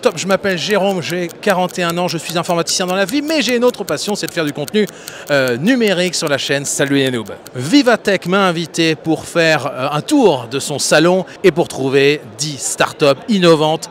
Top, je m'appelle Jérôme, j'ai 41 ans, je suis informaticien dans la vie, mais j'ai une autre passion, c'est de faire du contenu numérique sur la chaîne Salut les Noobs. Vivatech m'a invité pour faire un tour de son salon et pour trouver 10 startups innovantes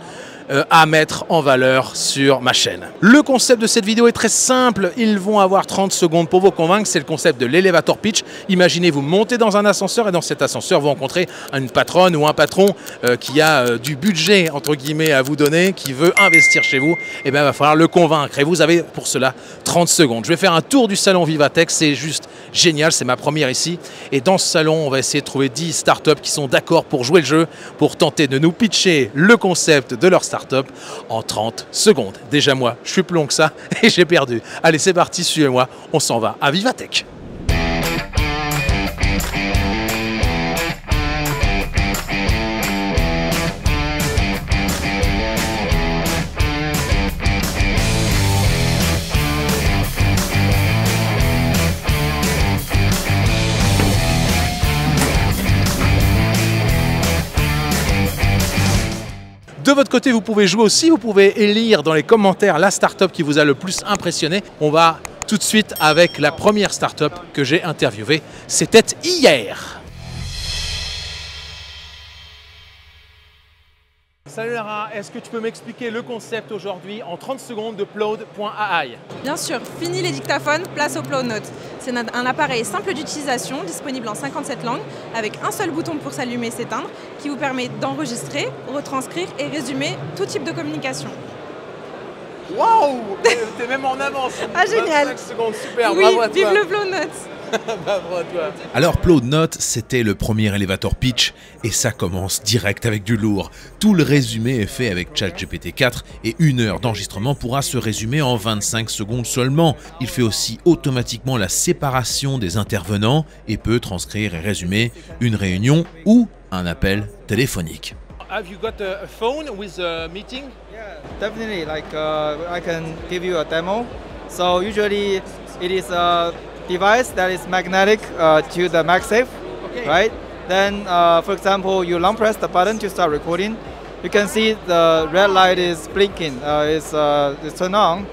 à mettre en valeur sur ma chaîne. Le concept de cette vidéo est très simple, ils vont avoir 30 secondes pour vous convaincre, c'est le concept de l'elevator pitch. Imaginez, vous montez dans un ascenseur et dans cet ascenseur, vous rencontrez une patronne ou un patron qui a du budget, entre guillemets, à vous donner, qui veut investir chez vous, et bien il va falloir le convaincre et vous avez pour cela 30 secondes. Je vais faire un tour du salon Vivatech, c'est juste génial, c'est ma première ici. Et dans ce salon, on va essayer de trouver 10 startups qui sont d'accord pour jouer le jeu, pour tenter de nous pitcher le concept de leur startup en 30 secondes. Déjà moi, je suis plus long que ça et j'ai perdu. Allez, c'est parti, suivez-moi, on s'en va à Vivatech. De votre côté, vous pouvez jouer aussi, vous pouvez élire dans les commentaires la startup qui vous a le plus impressionné. On va tout de suite avec la première startup que j'ai interviewée. C'était hier. Salut Lara, est-ce que tu peux m'expliquer le concept aujourd'hui en 30 secondes de Plod.ai? Bien sûr, fini les dictaphones, place au Plod Note. C'est un appareil simple d'utilisation, disponible en 57 langues, avec un seul bouton pour s'allumer et s'éteindre, qui vous permet d'enregistrer, retranscrire et résumer tout type de communication. Waouh, t'es même en avance. Ah génial. 25 secondes, super, oui, bravo à toi. Vive le Plod Note. Bravo à toi. Alors Plod Note, c'était le premier elevator pitch et ça commence direct avec du lourd. Tout le résumé est fait avec ChatGPT 4 et 1 heure d'enregistrement pourra se résumer en 25 secondes seulement. Il fait aussi automatiquement la séparation des intervenants et peut transcrire et résumer une réunion ou un appel téléphonique. Have you got a phone with a meeting? Yeah, definitely. Like I can give you a demo. So usually it is a device that is magnetic to the MagSafe, okay. Right? Then, for example, you long press the button to start recording. You can see the red light is blinking. It's turned on,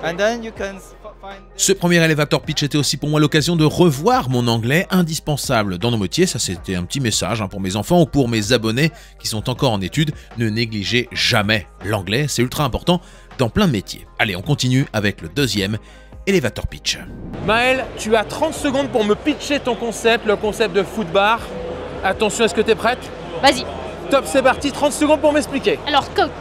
and then you can find. Ce premier elevator pitch était aussi pour moi l'occasion de revoir mon anglais indispensable dans nos métiers. Ça, c'était un petit message pour mes enfants ou pour mes abonnés qui sont encore en études. Ne négligez jamais l'anglais, c'est ultra important dans plein de métiers. Allez, on continue avec le deuxième elevator pitch. Maëlle, tu as 30 secondes pour me pitcher ton concept, le concept de Foodbar. Attention, est-ce que tu es prête? Vas-y. Top, c'est parti, 30 secondes pour m'expliquer. Alors, top.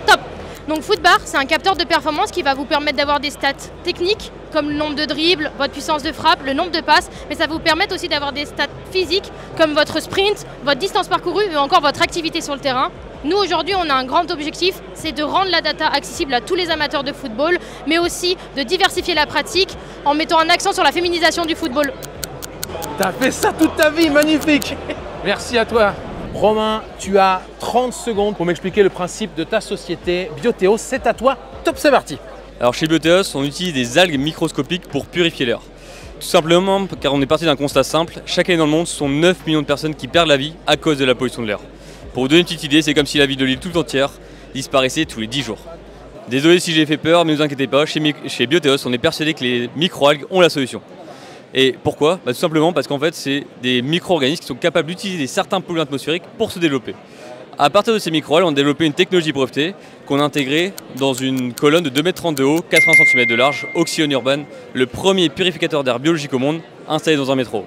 Donc Foodbar, c'est un capteur de performance qui va vous permettre d'avoir des stats techniques, comme le nombre de dribbles, votre puissance de frappe, le nombre de passes, mais ça va vous permettre aussi d'avoir des stats physiques, comme votre sprint, votre distance parcourue, ou encore votre activité sur le terrain. Nous, aujourd'hui, on a un grand objectif, c'est de rendre la data accessible à tous les amateurs de football, mais aussi de diversifier la pratique en mettant un accent sur la féminisation du football. T'as fait ça toute ta vie, magnifique. Merci à toi. Romain, tu as 30 secondes pour m'expliquer le principe de ta société Bioteos. C'est à toi, top, c'est parti. Alors chez Bioteos, on utilise des algues microscopiques pour purifier l'air. Tout simplement car on est parti d'un constat simple, chaque année dans le monde, ce sont 9 millions de personnes qui perdent la vie à cause de la pollution de l'air. Pour vous donner une petite idée, c'est comme si la vie de l'île tout entière disparaissait tous les 10 jours. Désolé si j'ai fait peur, mais ne vous inquiétez pas, chez Bioteos, on est persuadé que les microalgues ont la solution. Et pourquoi? Tout simplement parce qu'en fait, c'est des micro-organismes qui sont capables d'utiliser certains polluants atmosphériques pour se développer. À partir de ces microalgues, on a développé une technologie brevetée qu'on a intégrée dans une colonne de 2,30 m de haut, 80 cm de large, Oxyon Urban, le premier purificateur d'air biologique au monde installé dans un métro.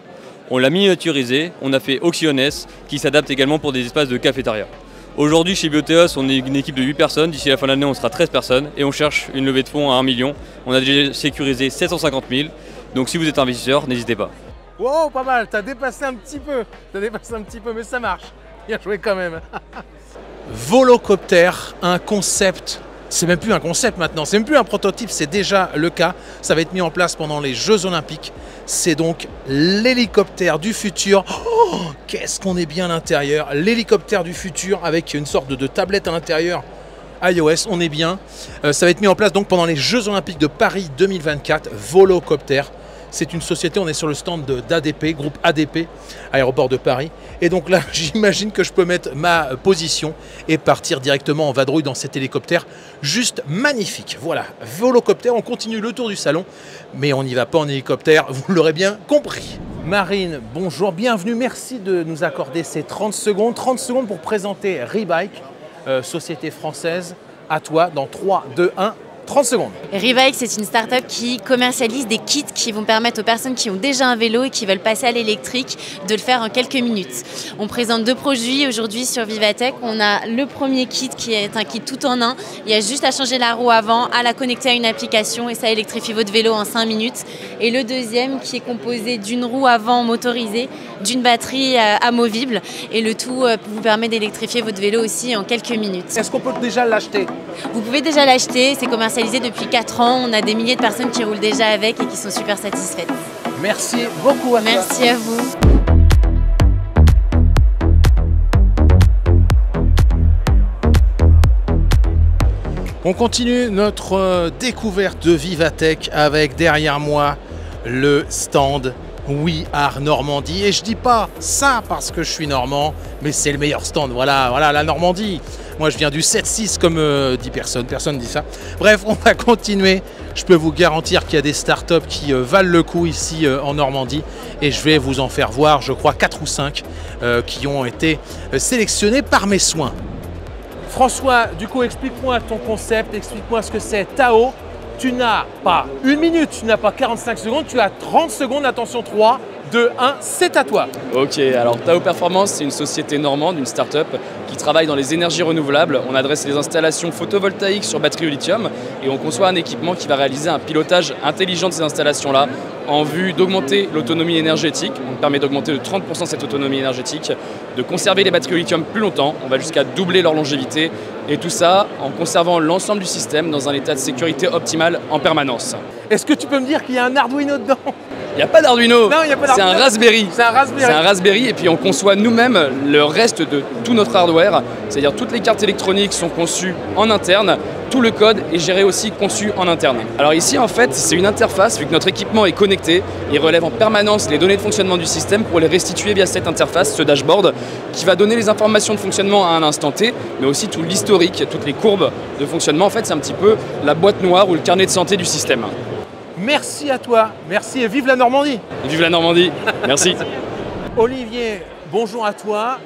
On l'a miniaturisé, on a fait Oxyon S, qui s'adapte également pour des espaces de cafétéria. Aujourd'hui, chez Bioteos, on est une équipe de 8 personnes. D'ici la fin de l'année, on sera 13 personnes et on cherche une levée de fonds à 1 million. On a déjà sécurisé 750 000. Donc si vous êtes investisseur, n'hésitez pas. Wow, pas mal, t'as dépassé un petit peu. Mais ça marche. Bien joué quand même. Volocopter, un concept. C'est même plus un concept maintenant, c'est même plus un prototype, c'est déjà le cas. Ça va être mis en place pendant les Jeux Olympiques. C'est donc l'hélicoptère du futur. Oh, qu'est-ce qu'on est bien à l'intérieur. L'hélicoptère du futur avec une sorte de tablette à l'intérieur. iOS, on est bien. Ça va être mis en place donc pendant les Jeux Olympiques de Paris 2024. Volocopter. C'est une société, on est sur le stand d'ADP, groupe ADP, aéroport de Paris. Et donc là, j'imagine que je peux mettre ma position et partir directement en vadrouille dans cet hélicoptère. Juste magnifique. Voilà, volocoptère, on continue le tour du salon, mais on n'y va pas en hélicoptère, vous l'aurez bien compris. Marine, bonjour, bienvenue, merci de nous accorder ces 30 secondes. 30 secondes pour présenter Rebike, société française. À toi, dans 3, 2, 1, 30 secondes. Rebike, c'est une start-up qui commercialise des kits qui vont permettre aux personnes qui ont déjà un vélo et qui veulent passer à l'électrique de le faire en quelques minutes. On présente 2 produits aujourd'hui sur Vivatech. On a le premier kit qui est un kit tout en un. Il y a juste à changer la roue avant, à la connecter à une application et ça électrifie votre vélo en 5 minutes. Et le deuxième qui est composé d'une roue avant motorisée, d'une batterie amovible et le tout vous permet d'électrifier votre vélo aussi en quelques minutes. Est-ce qu'on peut déjà l'acheter? Vous pouvez déjà l'acheter, c'est commercialisé depuis 4 ans. On a des milliers de personnes qui roulent déjà avec et qui sont super satisfaites. Merci beaucoup à toi. Merci à vous. On continue notre découverte de Vivatech avec derrière moi le stand We Are Normandie. Et je dis pas ça parce que je suis normand, mais c'est le meilleur stand. Voilà, voilà la Normandie. Moi, je viens du 7-6 comme dit personne ne dit ça. Bref, on va continuer. Je peux vous garantir qu'il y a des startups qui valent le coup ici en Normandie. Et je vais vous en faire voir, je crois, 4 ou 5 qui ont été sélectionnés par mes soins. François, du coup, explique-moi ton concept, explique-moi ce que c'est Tao. Tu n'as pas 1 minute, tu n'as pas 45 secondes, tu as 30 secondes. Attention, 3, 2, 1, c'est à toi. Ok, alors Tao Performance, c'est une société normande, une start-up qui travaille dans les énergies renouvelables. On adresse les installations photovoltaïques sur batterie au lithium et on conçoit un équipement qui va réaliser un pilotage intelligent de ces installations-là en vue d'augmenter l'autonomie énergétique. On permet d'augmenter de 30% cette autonomie énergétique, de conserver les batteries au lithium plus longtemps. On va jusqu'à doubler leur longévité et tout ça en conservant l'ensemble du système dans un état de sécurité optimal en permanence. Est-ce que tu peux me dire qu'il y a un Arduino dedans? Il n'y a pas d'Arduino, c'est un Raspberry. C'est un Raspberry. C'est un Raspberry et puis on conçoit nous-mêmes le reste de tout notre hardware. C'est-à-dire toutes les cartes électroniques sont conçues en interne, tout le code est géré aussi conçu en interne. Alors ici en fait c'est une interface, vu que notre équipement est connecté, il relève en permanence les données de fonctionnement du système pour les restituer via cette interface, ce dashboard, qui va donner les informations de fonctionnement à un instant T, mais aussi tout l'historique, toutes les courbes de fonctionnement. En fait c'est un petit peu la boîte noire ou le carnet de santé du système. Merci à toi, merci et vive la Normandie. Et vive la Normandie, merci. Olivier, bonjour à toi.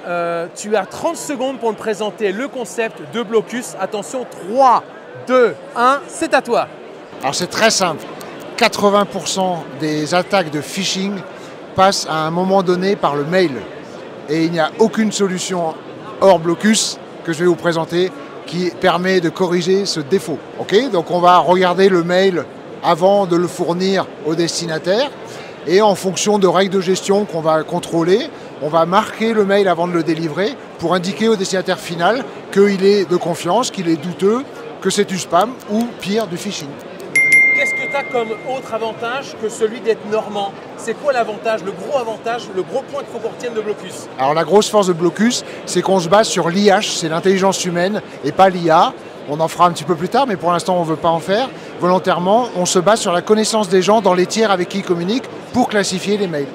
Tu as 30 secondes pour me présenter le concept de Blocus. Attention, 3, 2, 1, c'est à toi. Alors c'est très simple. 80% des attaques de phishing passent à un moment donné par le mail. Et il n'y a aucune solution hors Blocus que je vais vous présenter qui permet de corriger ce défaut. Okay, donc on va regarder le mail avant de le fournir au destinataire. Et en fonction de règles de gestion qu'on va contrôler, on va marquer le mail avant de le délivrer pour indiquer au destinataire final qu'il est de confiance, qu'il est douteux, que c'est du spam ou pire du phishing. Qu'est-ce que tu as comme autre avantage que celui d'être normand? C'est quoi l'avantage, le gros point qu'il faut qu'on retienne de Blocus? Alors la grosse force de Blocus, c'est qu'on se base sur l'IH, c'est l'intelligence humaine et pas l'IA. On en fera un petit peu plus tard, mais pour l'instant on ne veut pas en faire. Volontairement, on se base sur la connaissance des gens dans les tiers avec qui ils communiquent pour classifier les mails.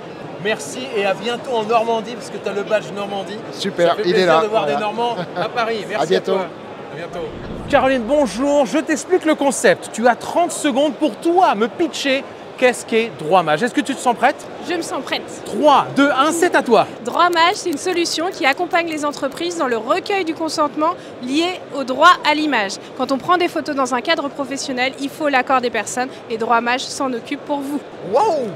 Merci et à bientôt en Normandie, parce que tu as le badge Normandie. Super, il est là. De voir voilà. des Normands à Paris. Merci à bientôt. À toi. À bientôt. Caroline, bonjour. Je t'explique le concept. Tu as 30 secondes pour toi me pitcher qu'est-ce qu'est DroitMage. Est-ce que tu te sens prête? Je me sens prête. 3, 2, 1, c'est à toi. DroitMage, c'est une solution qui accompagne les entreprises dans le recueil du consentement lié au droit à l'image. Quand on prend des photos dans un cadre professionnel, il faut l'accord des personnes et DroitMage s'en occupe pour vous. Waouh!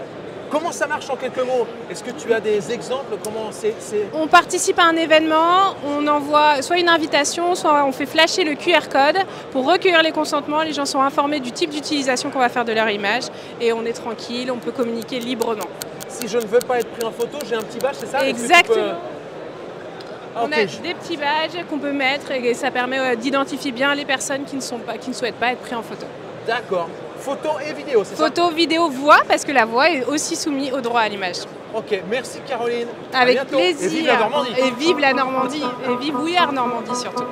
Comment ça marche en quelques mots? Est-ce que tu as des exemples? Comment c'est... On participe à un événement, on envoie soit une invitation, soit on fait flasher le QR code pour recueillir les consentements. Les gens sont informés du type d'utilisation qu'on va faire de leur image et on est tranquille, on peut communiquer librement. Si je ne veux pas être pris en photo, j'ai un petit badge, c'est ça? Exactement. Ah, on a des petits badges qu'on peut mettre et ça permet d'identifier bien les personnes qui ne souhaitent pas être pris en photo. D'accord. Photo et vidéo, c'est ça? Photo, vidéo, voix, parce que la voix est aussi soumise au droit à l'image. Ok, merci Caroline. Avec plaisir. Et vive la Normandie. Et vive la Normandie. Et vive We Are Normandie surtout.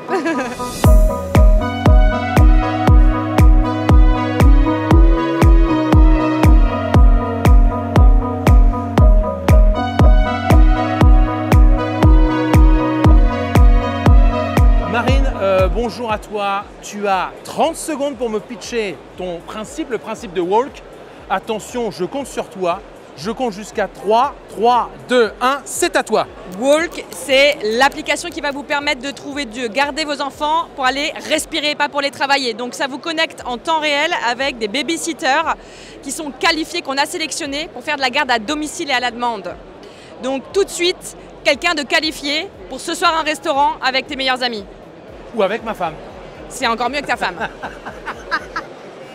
toi. Tu as 30 secondes pour me pitcher ton principe, le principe de Walk. Attention, je compte sur toi. Je compte jusqu'à 3, 3, 2, 1, c'est à toi. Walk, c'est l'application qui va vous permettre de trouver Dieu, garder vos enfants pour aller respirer, pas pour les travailler. Donc ça vous connecte en temps réel avec des babysitters qui sont qualifiés, qu'on a sélectionnés pour faire de la garde à domicile et à la demande. Donc tout de suite, quelqu'un de qualifié pour ce soir un restaurant avec tes meilleurs amis. Ou avec ma femme. C'est encore mieux que ta femme.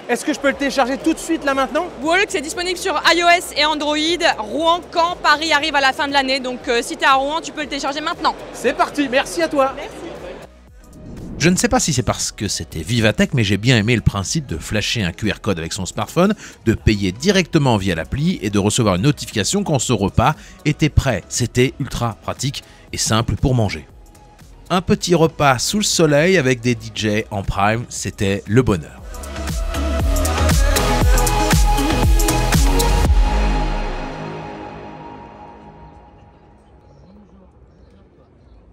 Est-ce que je peux le télécharger tout de suite là maintenant? Walk, c'est disponible sur iOS et Android. Rouen, Caen, Paris arrive à la fin de l'année. Donc si tu es à Rouen, tu peux le télécharger maintenant. C'est parti, merci à toi. Merci. Je ne sais pas si c'est parce que c'était Vivatech, mais j'ai bien aimé le principe de flasher un QR code avec son smartphone, de payer directement via l'appli et de recevoir une notification quand ce repas était prêt. C'était ultra pratique et simple pour manger. Un petit repas sous le soleil avec des DJ en prime, c'était le bonheur.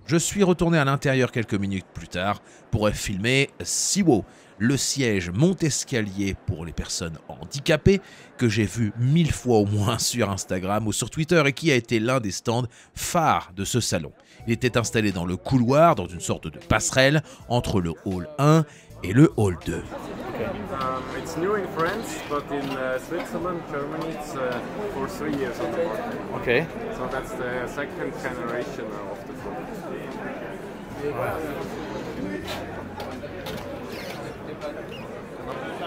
Je suis retourné à l'intérieur quelques minutes plus tard pour filmer Seawo, le siège monte-escalier pour les personnes handicapées que j'ai vu 1000 fois au moins sur Instagram ou sur Twitter et qui a été l'un des stands phares de ce salon. Il était installé dans le couloir, dans une sorte de passerelle entre le hall 1 et le hall 2. It's new in France, but in Switzerland, Germany, it's for 3 years on the market. Okay. So that's the second generation of the product.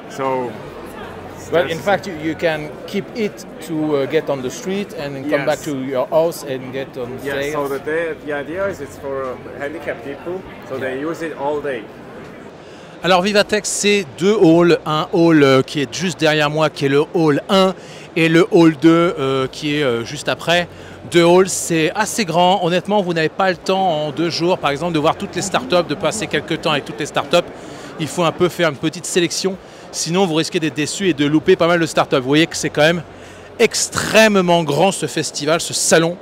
So, but in fact, you can keep it to get on the street and come back to your house and get on sale. Yeah, so the idea is it's for handicapped people, so they use it all day. Alors Vivatech, c'est deux halls, un hall qui est juste derrière moi, qui est le hall 1, et le hall 2 qui est juste après. Deux halls, c'est assez grand. Honnêtement, vous n'avez pas le temps en 2 jours, par exemple, de voir toutes les startups, de passer quelques temps avec toutes les startups. Il faut un peu faire une petite sélection, sinon vous risquez d'être déçus et de louper pas mal de startups. Vous voyez que c'est quand même extrêmement grand ce festival, ce salon.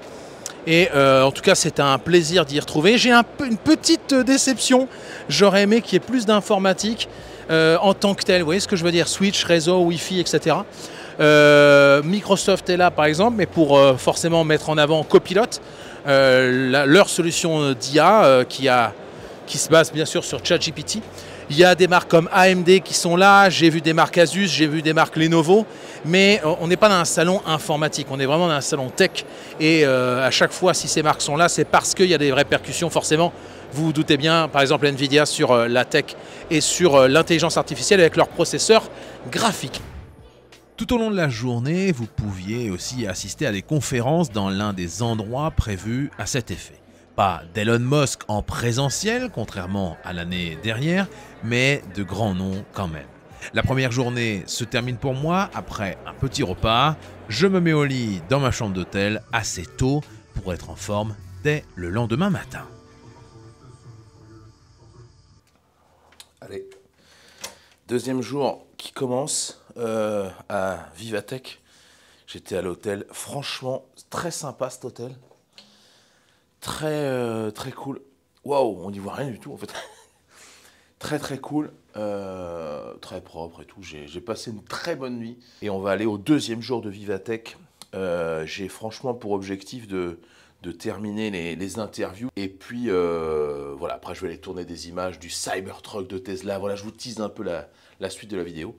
Et en tout cas, c'est un plaisir d'y retrouver. J'ai une petite déception. J'aurais aimé qu'il y ait plus d'informatique en tant que tel. Vous voyez ce que je veux dire? Switch, réseau, Wi-Fi, etc. Microsoft est là, par exemple, mais pour forcément mettre en avant Copilot, leur solution d'IA qui se base bien sûr sur ChatGPT. Il y a des marques comme AMD qui sont là, j'ai vu des marques Asus, j'ai vu des marques Lenovo, mais on n'est pas dans un salon informatique, on est vraiment dans un salon tech. Et à chaque fois, si ces marques sont là, c'est parce qu'il y a des répercussions forcément. Vous vous doutez bien, par exemple Nvidia sur la tech et sur l'intelligence artificielle avec leurs processeurs graphiques. Tout au long de la journée, vous pouviez aussi assister à des conférences dans l'un des endroits prévus à cet effet. Pas d'Elon Musk en présentiel, contrairement à l'année dernière, mais de grands noms quand même. La première journée se termine pour moi après un petit repas. Je me mets au lit dans ma chambre d'hôtel assez tôt pour être en forme dès le lendemain matin. Allez, deuxième jour qui commence à Vivatech. J'étais à l'hôtel, franchement très sympa cet hôtel. Très cool. Waouh, on n'y voit rien du tout en fait. Très cool, très propre et tout. J'ai passé une très bonne nuit. Et on va aller au deuxième jour de Vivatech. J'ai franchement pour objectif de terminer les interviews. Et puis voilà, après je vais aller tourner des images du Cybertruck de Tesla. Voilà, je vous tease un peu la suite de la vidéo.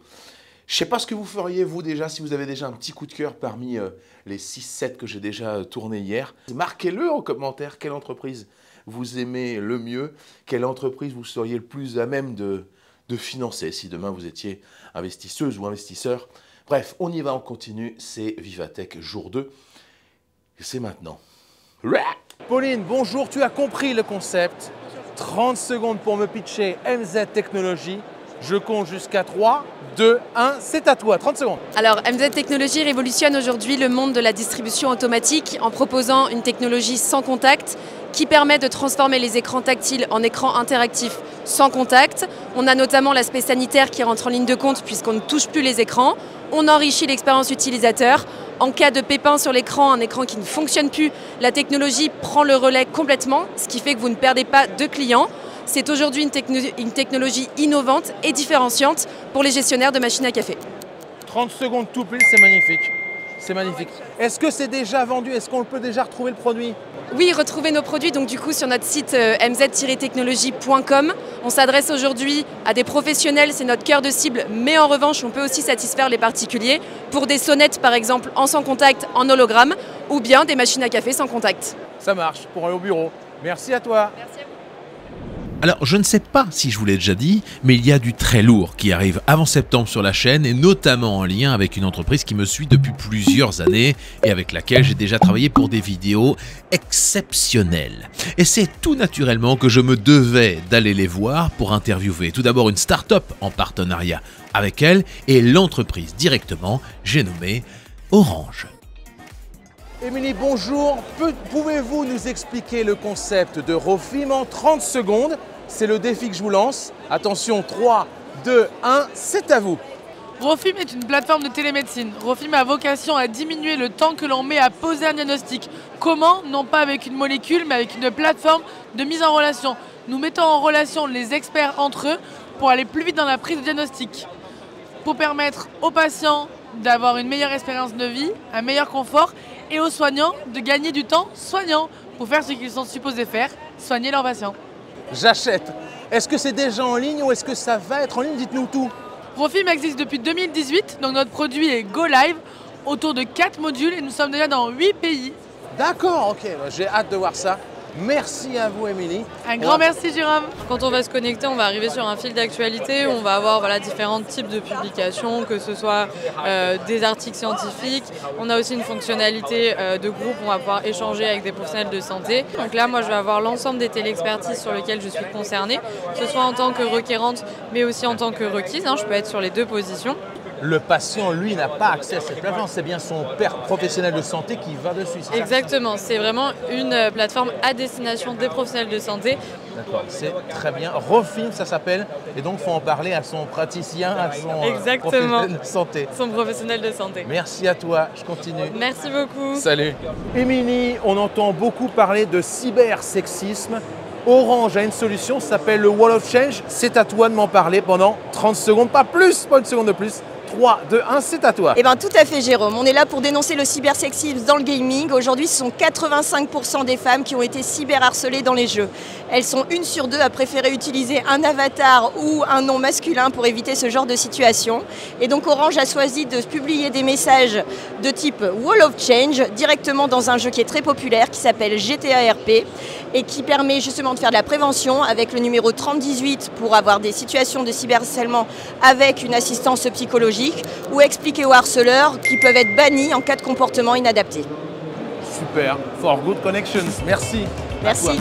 Je ne sais pas ce que vous feriez, vous, déjà, si vous avez déjà un petit coup de cœur parmi les 6-7 que j'ai déjà tourné hier. Marquez-le en commentaire, quelle entreprise vous aimez le mieux, quelle entreprise vous seriez le plus à même de financer si demain vous étiez investisseuse ou investisseur. Bref, on y va, on continue, c'est Vivatech jour 2, et c'est maintenant. Pauline, bonjour, tu as compris le concept. 30 secondes pour me pitcher MZ Technologies. Je compte jusqu'à 3, 2, 1, c'est à toi, 30 secondes. Alors, MZ Technologies révolutionne aujourd'hui le monde de la distribution automatique en proposant une technologie sans contact qui permet de transformer les écrans tactiles en écrans interactifs sans contact. On a notamment l'aspect sanitaire qui rentre en ligne de compte puisqu'on ne touche plus les écrans. On enrichit l'expérience utilisateur. En cas de pépin sur l'écran, un écran qui ne fonctionne plus, la technologie prend le relais complètement, ce qui fait que vous ne perdez pas de clients. C'est aujourd'hui une technologie innovante et différenciante pour les gestionnaires de machines à café. 30 secondes tout pile, c'est magnifique. C'est magnifique. Est-ce que c'est déjà vendu? Est-ce qu'on peut déjà retrouver le produit? Oui, retrouvez nos produits donc du coup sur notre site mz-technologie.com. On s'adresse aujourd'hui à des professionnels, c'est notre cœur de cible, mais en revanche, on peut aussi satisfaire les particuliers pour des sonnettes par exemple en sans contact, en hologramme, ou bien des machines à café sans contact. Ça marche pour aller au bureau. Merci à toi. Merci à vous. Alors, je ne sais pas si je vous l'ai déjà dit, mais il y a du très lourd qui arrive avant septembre sur la chaîne et notamment en lien avec une entreprise qui me suit depuis plusieurs années et avec laquelle j'ai déjà travaillé pour des vidéos exceptionnelles. Et c'est tout naturellement que je me devais d'aller les voir pour interviewer tout d'abord une start-up en partenariat avec elle et l'entreprise directement, j'ai nommé Orange. Émilie, bonjour. Pouvez-vous nous expliquer le concept de Rofim en 30 secondes? C'est le défi que je vous lance. Attention, 3, 2, 1, c'est à vous. Rofim est une plateforme de télémédecine. Rofim a vocation à diminuer le temps que l'on met à poser un diagnostic. Comment? Non pas avec une molécule, mais avec une plateforme de mise en relation. Nous mettons en relation les experts entre eux pour aller plus vite dans la prise de diagnostic. Pour permettre aux patients d'avoir une meilleure expérience de vie, un meilleur confort, et aux soignants de gagner du temps soignant pour faire ce qu'ils sont supposés faire, soigner leurs patients. J'achète. Est-ce que c'est déjà en ligne ou est-ce que ça va être en ligne? Dites-nous tout. Rofim existe depuis 2018, donc notre produit est Go Live autour de 4 modules et nous sommes déjà dans 8 pays. D'accord, ok, j'ai hâte de voir ça. Merci à vous, Émilie. Un grand merci, Jérôme. Quand on va se connecter, on va arriver sur un fil d'actualité où on va avoir différents types de publications, que ce soit des articles scientifiques. On a aussi une fonctionnalité de groupe où on va pouvoir échanger avec des professionnels de santé. Donc là, moi, je vais avoir l'ensemble des téléexpertises sur lesquelles je suis concernée, que ce soit en tant que requérante, mais aussi en tant que requise. Je peux être sur les deux positions. Le patient, lui, n'a pas accès à cette plateforme. C'est bien son père professionnel de santé qui va dessus. Exactement. C'est vraiment une plateforme à destination des professionnels de santé. D'accord, c'est très bien. Rofim, ça s'appelle. Et donc, il faut en parler à son praticien, à son professionnel de santé. Son professionnel de santé. Merci à toi. Je continue. Merci beaucoup. Salut. Émilie, on entend beaucoup parler de cybersexisme. Orange a une solution, ça s'appelle le Wall of Change. C'est à toi de m'en parler pendant 30 secondes, pas plus, pas une seconde de plus. 3, 2, 1, c'est à toi. Eh bien tout à fait Jérôme, on est là pour dénoncer le cybersexisme dans le gaming. Aujourd'hui ce sont 85% des femmes qui ont été cyberharcelées dans les jeux. Elles sont 1 sur 2 à préférer utiliser un avatar ou un nom masculin pour éviter ce genre de situation. Et donc Orange a choisi de publier des messages de type Wall of Change directement dans un jeu qui est très populaire qui s'appelle GTA RP et qui permet justement de faire de la prévention avec le numéro 3018 pour avoir des situations de cyberharcèlement avec une assistance psychologique ou expliquer aux harceleurs qui peuvent être bannis en cas de comportement inadapté. Super, for good connections, merci. Merci.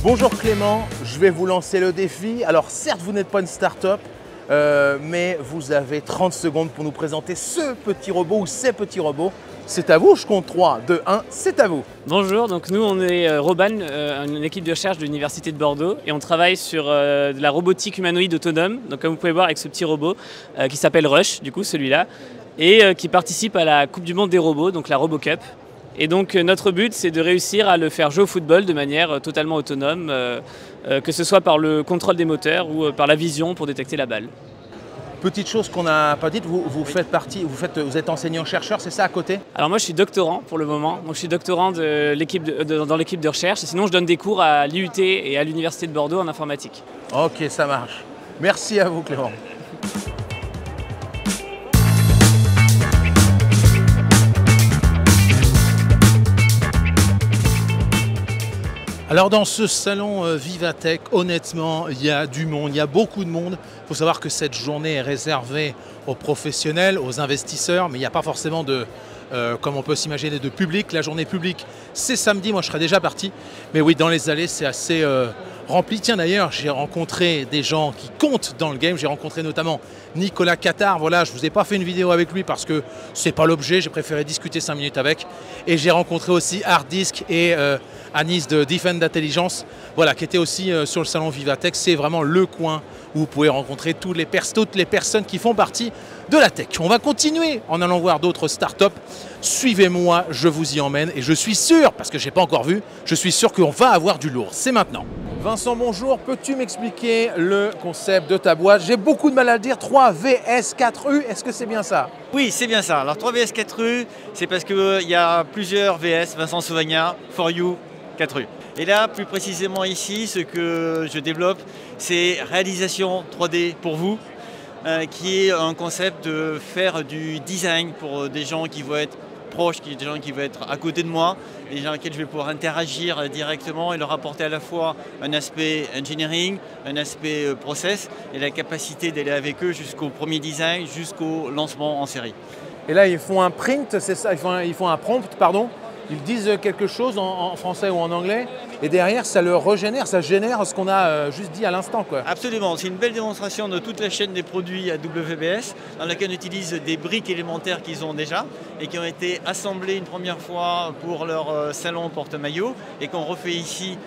Bonjour Clément, je vais vous lancer le défi. Alors certes, vous n'êtes pas une start-up, mais vous avez 30 secondes pour nous présenter ce petit robot ou ces petits robots. C'est à vous, je compte 3, 2, 1, c'est à vous. Bonjour, donc nous on est Roban, une équipe de recherche de l'Université de Bordeaux et on travaille sur de la robotique humanoïde autonome, donc comme vous pouvez voir avec ce petit robot qui s'appelle Rush, du coup celui-là, et qui participe à la Coupe du Monde des robots, donc la RoboCup. Et donc notre but c'est de réussir à le faire jouer au football de manière totalement autonome, que ce soit par le contrôle des moteurs ou par la vision pour détecter la balle. Petite chose qu'on n'a pas dite, vous êtes enseignant-chercheur, c'est ça à côté? Alors moi je suis doctorant pour le moment, donc je suis doctorant dans l'équipe de recherche et sinon je donne des cours à l'IUT et à l'Université de Bordeaux en informatique. Ok, ça marche. Merci à vous Clément. Alors dans ce salon Vivatech, honnêtement, il y a du monde, il y a beaucoup de monde. Il faut savoir que cette journée est réservée aux professionnels, aux investisseurs, mais il n'y a pas forcément de comme on peut s'imaginer, de public. La journée publique, c'est samedi, moi je serai déjà parti. Mais oui, dans les allées, c'est assez rempli. Tiens, d'ailleurs, j'ai rencontré des gens qui comptent dans le game. J'ai rencontré notamment Nicolas Qatar. Voilà, je ne vous ai pas fait une vidéo avec lui parce que c'est pas l'objet. J'ai préféré discuter 5 minutes avec. Et j'ai rencontré aussi Hard Disk et Anis de Defend Intelligence, voilà, qui étaient aussi sur le salon Vivatech. C'est vraiment le coin où vous pouvez rencontrer toutes les personnes qui font partie de la tech. On va continuer en allant voir d'autres startups. Suivez-moi, je vous y emmène et je suis sûr, parce que je n'ai pas encore vu, je suis sûr qu'on va avoir du lourd. C'est maintenant. Vincent, bonjour. Peux-tu m'expliquer le concept de ta boîte? J'ai beaucoup de mal à le dire. 3VS4U, est-ce que c'est bien ça? Oui, c'est bien ça. Alors 3VS4U, c'est parce qu'il y a plusieurs VS, Vincent Sauvagnat, For You, 4U. Et là, plus précisément ici, ce que je développe, c'est réalisation 3D pour vous, qui est un concept de faire du design pour des gens qui vont être proches, des gens qui vont être à côté de moi, des gens avec lesquels je vais pouvoir interagir directement et leur apporter à la fois un aspect engineering, un aspect process et la capacité d'aller avec eux jusqu'au premier design, jusqu'au lancement en série. Et là, ils font un print, c'est ça, ils font un prompt, pardon. Ils disent quelque chose en français ou en anglais et derrière ça le régénère, ça génère ce qu'on a juste dit à l'instant, quoi. Absolument, c'est une belle démonstration de toute la chaîne des produits à WBS dans laquelle on utilise des briques élémentaires qu'ils ont déjà et qui ont été assemblées une première fois pour leur salon porte-maillot et qu'on refait ici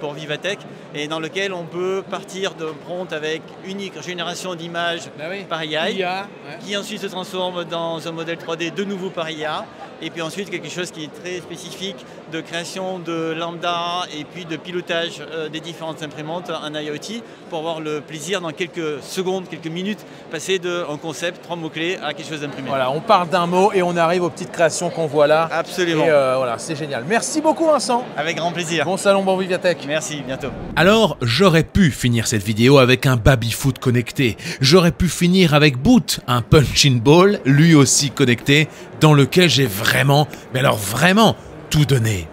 pour Vivatech et dans lequel on peut partir de prompt avec une génération d'images par IA, qui ensuite se transforme dans un modèle 3D de nouveau par IA et puis ensuite quelque chose qui est très spécifique de création de lambda et puis de pilotage des différentes imprimantes en IoT pour avoir le plaisir dans quelques secondes, quelques minutes, passer d'un concept, 3 mots-clés à quelque chose d'imprimé. Voilà, on part d'un mot et on arrive aux petites créations qu'on voit là. Absolument. Et voilà, c'est génial. Merci beaucoup Vincent. Avec grand plaisir. Bon salon, bon Vivatech. Merci, bientôt. Alors, j'aurais pu finir cette vidéo avec un baby-foot connecté. J'aurais pu finir avec Boot, un punching ball, lui aussi connecté, dans lequel j'ai vraiment, mais alors vraiment, tout donné.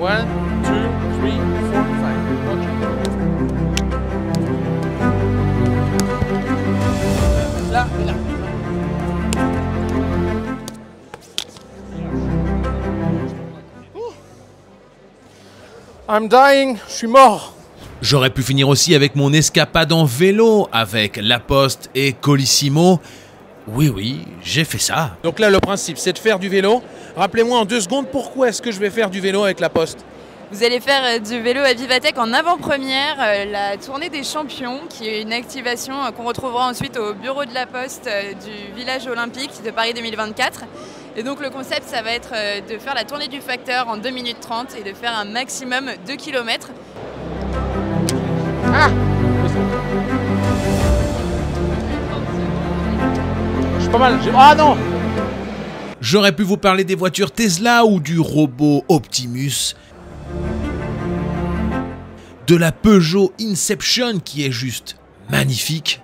1, 2, 3, 4, 5. Là, là. I'm dying, je suis mort. J'aurais pu finir aussi avec mon escapade en vélo avec La Poste et Colissimo. Oui, j'ai fait ça. Donc là, le principe, c'est de faire du vélo. Rappelez-moi en 2 secondes, pourquoi est-ce que je vais faire du vélo avec La Poste? Vous allez faire du vélo à Vivatech en avant-première, la tournée des champions, qui est une activation qu'on retrouvera ensuite au bureau de La Poste du village olympique de Paris 2024. Et donc le concept, ça va être de faire la tournée du facteur en 2 minutes 30 et de faire un maximum 2 km. Ah! Je suis pas mal. Ah non! J'aurais pu vous parler des voitures Tesla ou du robot Optimus, de la Peugeot Inception qui est juste magnifique,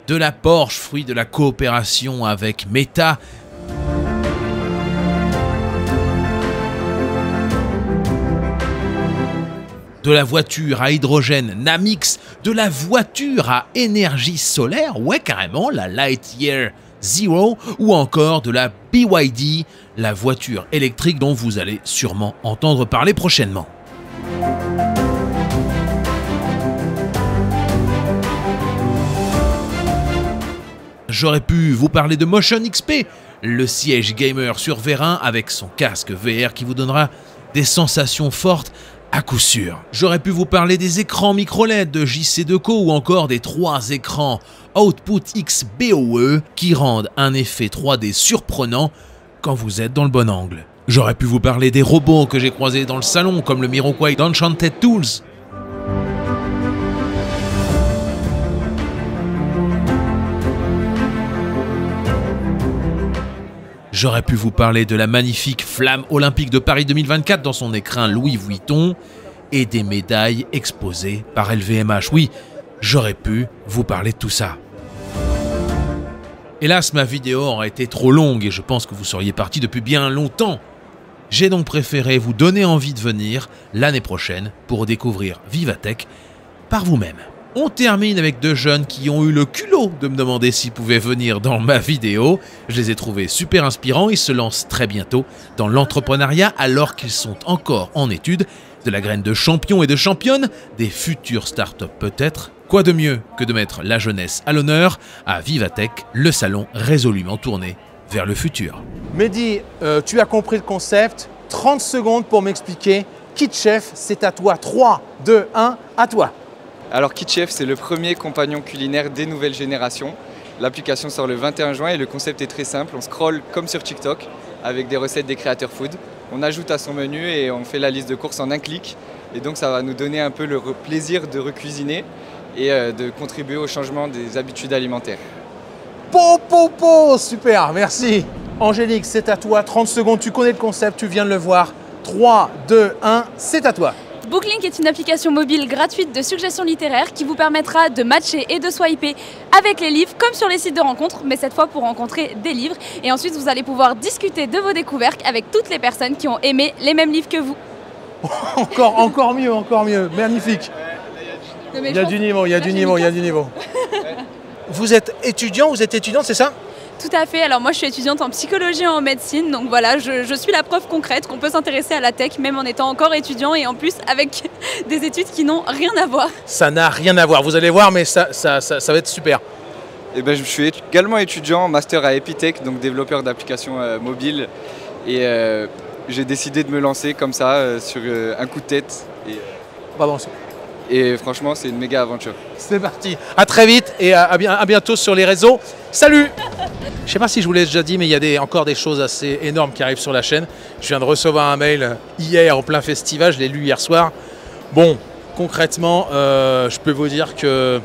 de la Porsche, fruit de la coopération avec Meta, de la voiture à hydrogène Namix, de la voiture à énergie solaire, ouais carrément, la Lightyear Zero, ou encore de la BYD, la voiture électrique dont vous allez sûrement entendre parler prochainement. J'aurais pu vous parler de Motion XP, le siège gamer sur vérin avec son casque VR qui vous donnera des sensations fortes à coup sûr. J'aurais pu vous parler des écrans micro-LED de JC Deco ou encore des 3 écrans Output X BOE qui rendent un effet 3D surprenant quand vous êtes dans le bon angle. J'aurais pu vous parler des robots que j'ai croisés dans le salon comme le Miroquai d'Enchanted Tools. J'aurais pu vous parler de la magnifique flamme olympique de Paris 2024 dans son écrin Louis Vuitton et des médailles exposées par LVMH. Oui, j'aurais pu vous parler de tout ça. Hélas, ma vidéo aurait été trop longue et je pense que vous seriez partis depuis bien longtemps. J'ai donc préféré vous donner envie de venir l'année prochaine pour découvrir Vivatech par vous-même. On termine avec deux jeunes qui ont eu le culot de me demander s'ils pouvaient venir dans ma vidéo. Je les ai trouvés super inspirants, ils se lancent très bientôt dans l'entrepreneuriat alors qu'ils sont encore en études. De la graine de champions et de championnes, des futures startups peut-être. Quoi de mieux que de mettre la jeunesse à l'honneur à Vivatech, le salon résolument tourné vers le futur. Mehdi, tu as compris le concept. 30 secondes pour m'expliquer. KitChef, c'est à toi. 3, 2, 1, à toi. Alors KitChef, c'est le premier compagnon culinaire des nouvelles générations. L'application sort le 21 juin et le concept est très simple. On scrolle comme sur TikTok avec des recettes des créateurs food. On ajoute à son menu et on fait la liste de courses en un clic. Et donc ça va nous donner un peu le plaisir de recuisiner et de contribuer au changement des habitudes alimentaires. Super, merci. Angélique, c'est à toi. 30 secondes, tu connais le concept, tu viens de le voir. 3, 2, 1, c'est à toi. Booklink est une application mobile gratuite de suggestions littéraires qui vous permettra de matcher et de swiper avec les livres comme sur les sites de rencontres, mais cette fois pour rencontrer des livres. Et ensuite, vous allez pouvoir discuter de vos découvertes avec toutes les personnes qui ont aimé les mêmes livres que vous. encore mieux, magnifique. Il y a du niveau. Vous êtes étudiante, c'est ça ? Tout à fait. Alors moi, je suis étudiante en psychologie et en médecine. Donc voilà, je suis la preuve concrète qu'on peut s'intéresser à la tech même en étant encore étudiant et en plus avec des études qui n'ont rien à voir. Ça n'a rien à voir. Vous allez voir, mais ça va être super. Et ben, je suis également étudiant en master à Epitech, donc développeur d'applications mobiles. Et j'ai décidé de me lancer comme ça sur un coup de tête. Et franchement, c'est une méga aventure. C'est parti. À très vite et à bientôt sur les réseaux. Salut! Je ne sais pas si je vous l'ai déjà dit, mais il y a encore des choses assez énormes qui arrivent sur la chaîne. Je viens de recevoir un mail hier en plein festival, je l'ai lu hier soir. Bon, concrètement, je peux vous dire que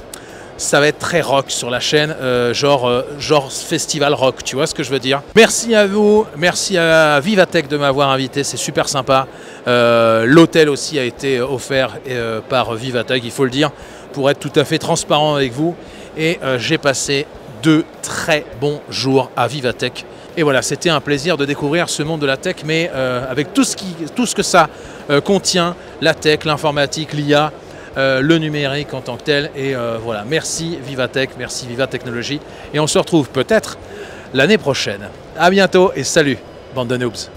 ça va être très rock sur la chaîne, genre festival rock, tu vois ce que je veux dire. Merci à vous, merci à Vivatech de m'avoir invité, c'est super sympa. L'hôtel aussi a été offert par Vivatech, il faut le dire, pour être tout à fait transparent avec vous. Et j'ai passé 2 très bons jours à Vivatech. Et voilà, c'était un plaisir de découvrir ce monde de la tech, mais avec tout ce que ça contient, la tech, l'informatique, l'IA, le numérique en tant que tel. Et voilà, merci Vivatech, merci Viva Technologies. Et on se retrouve peut-être l'année prochaine. À bientôt et salut, bande de noobs.